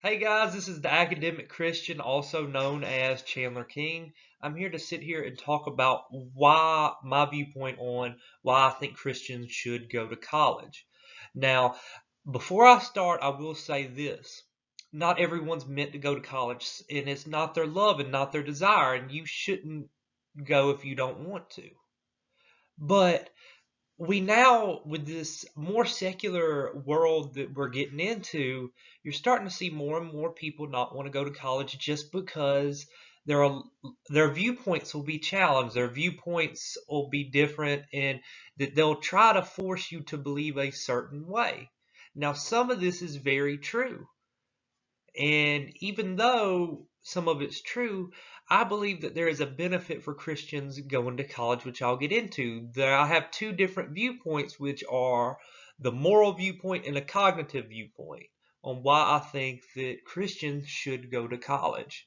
Hey guys, this is the Academic Christian, also known as Chandler King. I'm here to sit here and talk about why my viewpoint on why I think Christians should go to college. Now, before I start, I will say this. Not everyone's meant to go to college, and it's not their love and not their desire, and you shouldn't go if you don't want to. But we now, with this more secular world that we're getting into, you're starting to see more and more people not want to go to college just because there are their viewpoints will be challenged, their viewpoints will be different, and that they'll try to force you to believe a certain way. Now, some of this is very true. And even though some of it's true, I believe that there is a benefit for Christians going to college, which I'll get into. There, I have two different viewpoints, which are the moral viewpoint and the cognitive viewpoint, on why I think that Christians should go to college.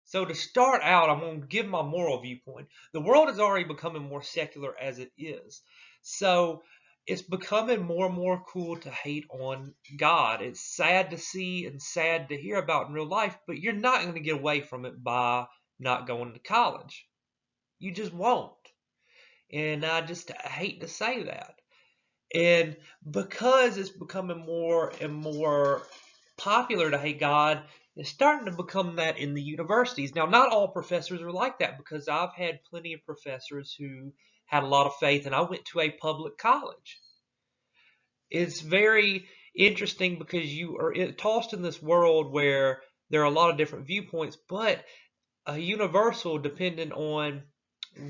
So to start out, I'm going to give my moral viewpoint. The world is already becoming more secular as it is. So it's becoming more and more cool to hate on God. It's sad to see and sad to hear about in real life, but you're not going to get away from it by not going to college. You just won't. And I hate to say that. And because it's becoming more and more popular to hate God, it's starting to become that in the universities. Now, not all professors are like that because I've had plenty of professors who had a lot of faith, and I went to a public college. It's very interesting because you are tossed in this world where there are a lot of different viewpoints, but a universal depending on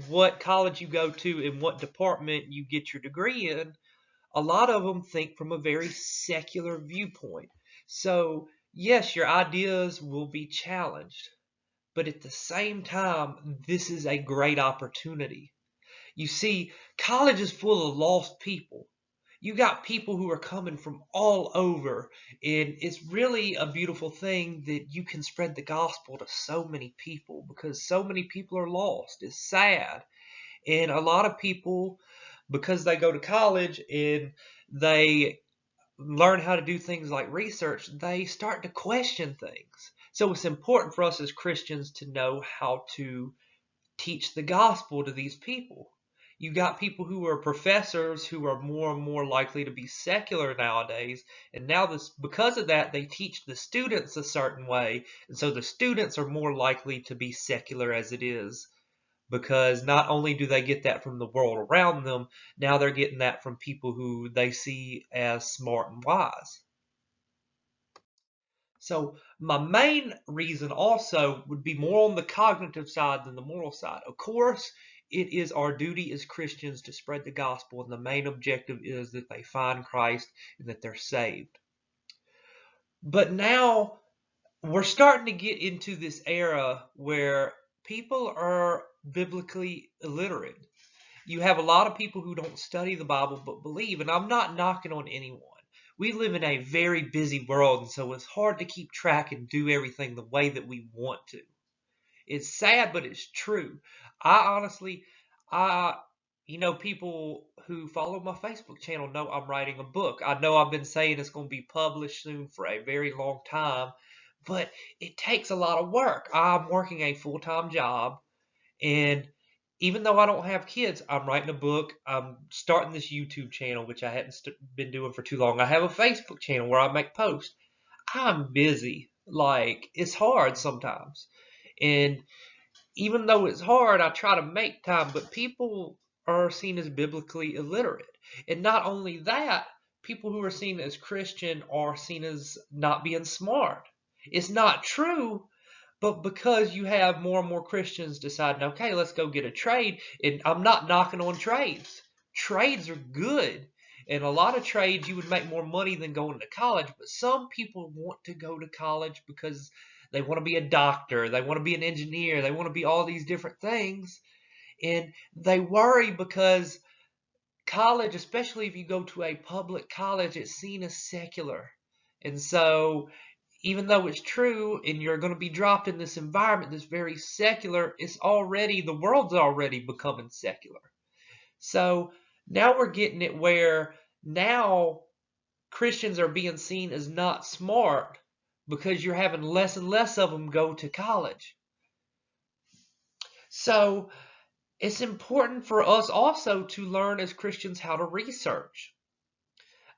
what college you go to and what department you get your degree in, a lot of them think from a very secular viewpoint. So, yes, your ideas will be challenged, but at the same time, this is a great opportunity. You see, college is full of lost people. You got people who are coming from all over, and it's really a beautiful thing that you can spread the gospel to so many people because so many people are lost. It's sad. And a lot of people, because they go to college and they learn how to do things like research, they start to question things. So it's important for us as Christians to know how to teach the gospel to these people. You got people who are professors who are more and more likely to be secular nowadays, and now this because of that they teach the students a certain way, and so the students are more likely to be secular as it is because not only do they get that from the world around them, now they're getting that from people who they see as smart and wise. So my main reason also would be more on the cognitive side than the moral side. Of course, it is our duty as Christians to spread the gospel, and the main objective is that they find Christ and that they're saved. But now we're starting to get into this era where people are biblically illiterate. You have a lot of people who don't study the Bible but believe, and I'm not knocking on anyone. We live in a very busy world, and so it's hard to keep track and do everything the way that we want to. It's sad, but it's true. I honestly, I, people who follow my Facebook channel know I'm writing a book. I know I've been saying it's going to be published soon for a very long time, but it takes a lot of work. I'm working a full-time job, and even though I don't have kids, I'm writing a book. I'm starting this YouTube channel, which I hadn't been doing for too long. I have a Facebook channel where I make posts. I'm busy. Like, it's hard sometimes. And even though it's hard, I try to make time. But people are seen as biblically illiterate. And not only that, people who are seen as Christian are seen as not being smart. It's not true, but because you have more and more Christians deciding, okay, let's go get a trade, and I'm not knocking on trades. Trades are good. And a lot of trades you would make more money than going to college, but some people want to go to college because they want to be a doctor, they want to be an engineer, they want to be all these different things. And they worry because college, especially if you go to a public college, it's seen as secular. And so even though it's true and you're going to be dropped in this environment that's very secular, the world's already becoming secular. So now we're getting it where now Christians are being seen as not smart because you're having less and less of them go to college. So it's important for us also to learn as Christians how to research.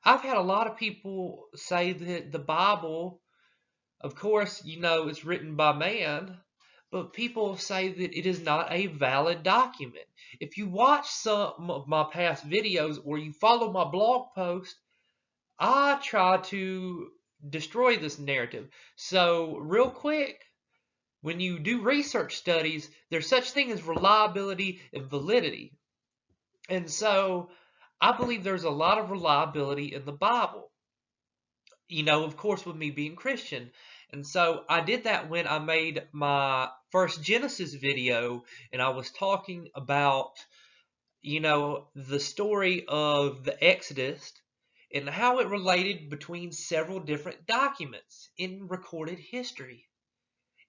I've had a lot of people say that the Bible, of course, it's written by man, but people say that it is not a valid document. If you watch some of my past videos or you follow my blog post, I try to destroy this narrative. So, real quick, when you do research studies, there's such thing as reliability and validity. And so, I believe there's a lot of reliability in the Bible. Of course, with me being Christian. And so I did that when I made my first Genesis video, and I was talking about, the story of the Exodus and how it related between several different documents in recorded history.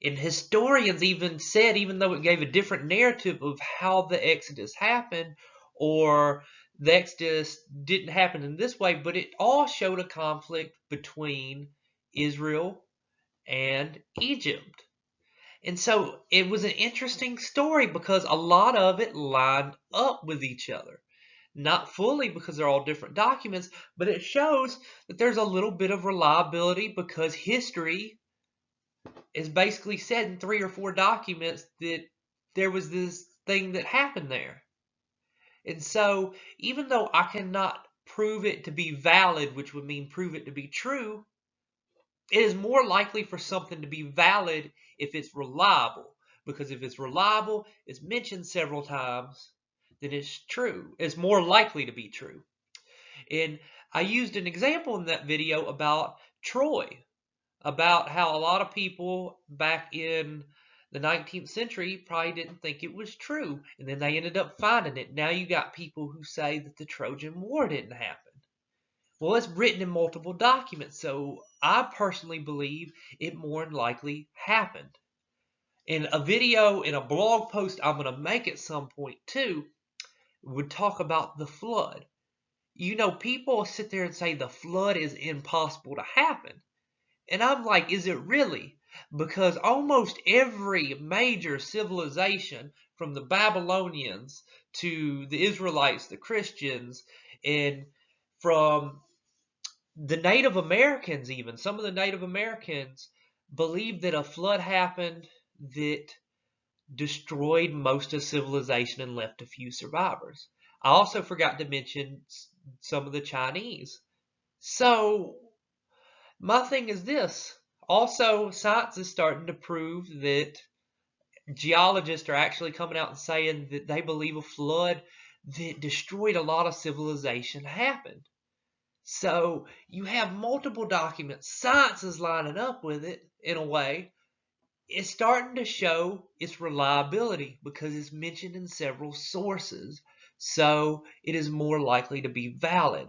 And historians even said, even though it gave a different narrative of how the Exodus happened, or the Exodus didn't happen in this way, but it all showed a conflict between Israel and Egypt. And so it was an interesting story because a lot of it lined up with each other. Not fully because they're all different documents, but it shows that there's a little bit of reliability because history is basically said in 3 or 4 documents that there was this thing that happened there. And so, even though I cannot prove it to be valid, which would mean prove it to be true, it is more likely for something to be valid if it's reliable. Because if it's reliable, it's mentioned several times, then it's true. It's more likely to be true. And I used an example in that video about Troy, about how a lot of people back in the 19th century probably didn't think it was true, and then they ended up finding it. Now you got people who say that the Trojan War didn't happen. Well, it's written in multiple documents, so I personally believe it more than likely happened. In a video, in a blog post I'm going to make at some point too, would talk about the flood. People sit there and say the flood is impossible to happen. And I'm like, is it really? Because almost every major civilization, from the Babylonians to the Israelites, the Christians, and from the Native Americans, even some of the Native Americans, believe that a flood happened that destroyed most of civilization and left a few survivors. I also forgot to mention some of the Chinese. So my thing is this. Also, science is starting to prove that geologists are actually coming out and saying that they believe a flood that destroyed a lot of civilization happened. So you have multiple documents. Science is lining up with it in a way. It's starting to show its reliability because it's mentioned in several sources. So it is more likely to be valid.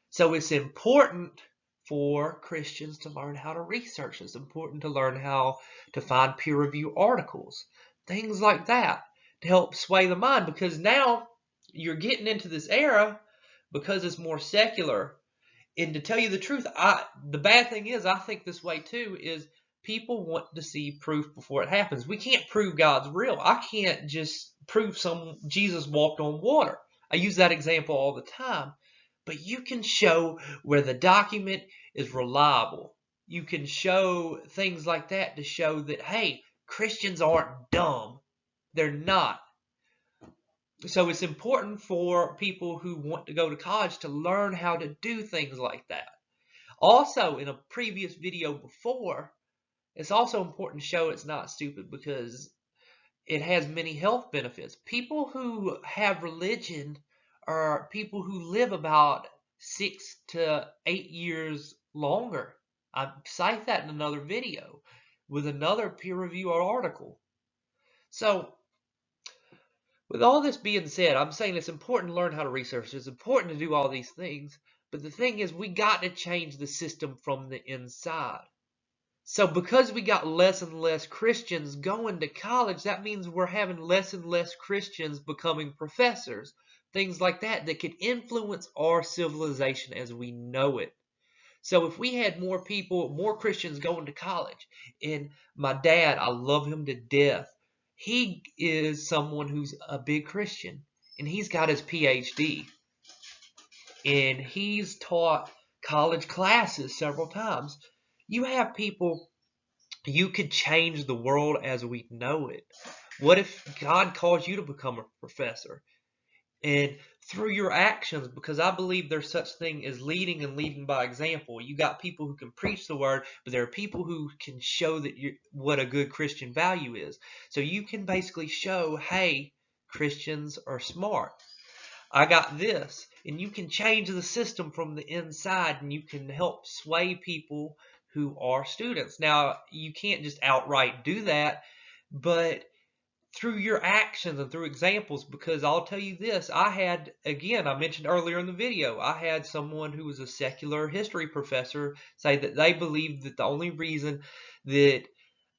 So it's important for Christians to learn how to research. It's important to learn how to find peer review articles, things like that, to help sway the mind, because now you're getting into this era because it's more secular. And to tell you the truth, the bad thing is, I think this way too, is people want to see proof before it happens. We can't prove God's real. I can't just prove Jesus walked on water. I use that example all the time. But you can show where the document is reliable. You can show things like that to show that, hey, Christians aren't dumb. They're not. So it's important for people who want to go to college to learn how to do things like that. Also, in a previous video before, it's also important to show it's not stupid because it has many health benefits. People who have religion are people who live about 6 to 8 years longer. I cite that in another video with another peer-reviewed article. So, with all this being said, I'm saying it's important to learn how to research. It's important to do all these things. But the thing is, we got to change the system from the inside. So because we got less and less Christians going to college, that means we're having less and less Christians becoming professors. Things like that that could influence our civilization as we know it. So if we had more people, more Christians going to college, and my dad, I love him to death. He is someone who's a big Christian, and he's got his PhD, and he's taught college classes several times. You have people, you could change the world as we know it. What if God calls you to become a professor? And through your actions, because I believe there's such thing as leading and leading by example. You got people who can preach the word, but there are people who can show that what a good Christian value is. So you can basically show, hey, Christians are smart. I got this. And you can change the system from the inside, and you can help sway people who are students. Now, you can't just outright do that, but through your actions and through examples, because I'll tell you this, I mentioned earlier in the video, I had someone who was a secular history professor say that they believed that the only reason that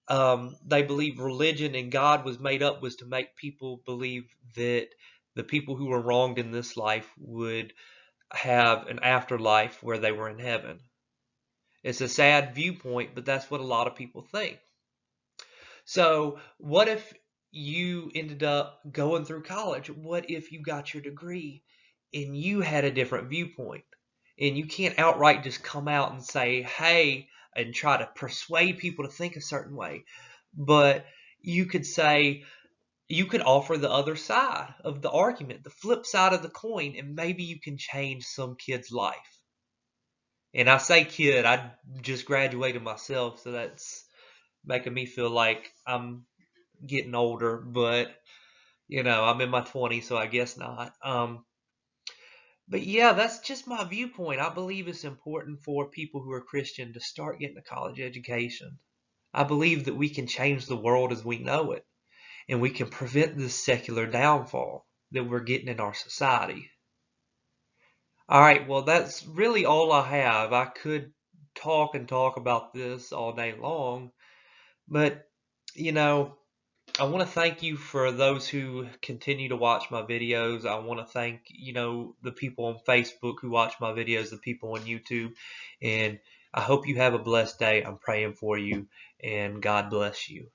they believe religion and God was made up was to make people believe that the people who were wronged in this life would have an afterlife where they were in heaven. It's a sad viewpoint, but that's what a lot of people think. So, what if you ended up going through college? What if you got your degree and you had a different viewpoint? And you can't outright just come out and say, hey, and try to persuade people to think a certain way. But you could say, you could offer the other side of the argument, the flip side of the coin, and maybe you can change some kid's life. And I say kid, I just graduated myself, so that's making me feel like I'm getting older, but I'm in my 20s, so I guess not. But yeah, that's just my viewpoint. I believe it's important for people who are Christian to start getting a college education. I believe that we can change the world as we know it, and we can prevent this secular downfall that we're getting in our society. All right, well, that's really all I have. I could talk and talk about this all day long, but you know, I want to thank you for those who continue to watch my videos. I want to thank, the people on Facebook who watch my videos, the people on YouTube, and I hope you have a blessed day. I'm praying for you, and God bless you.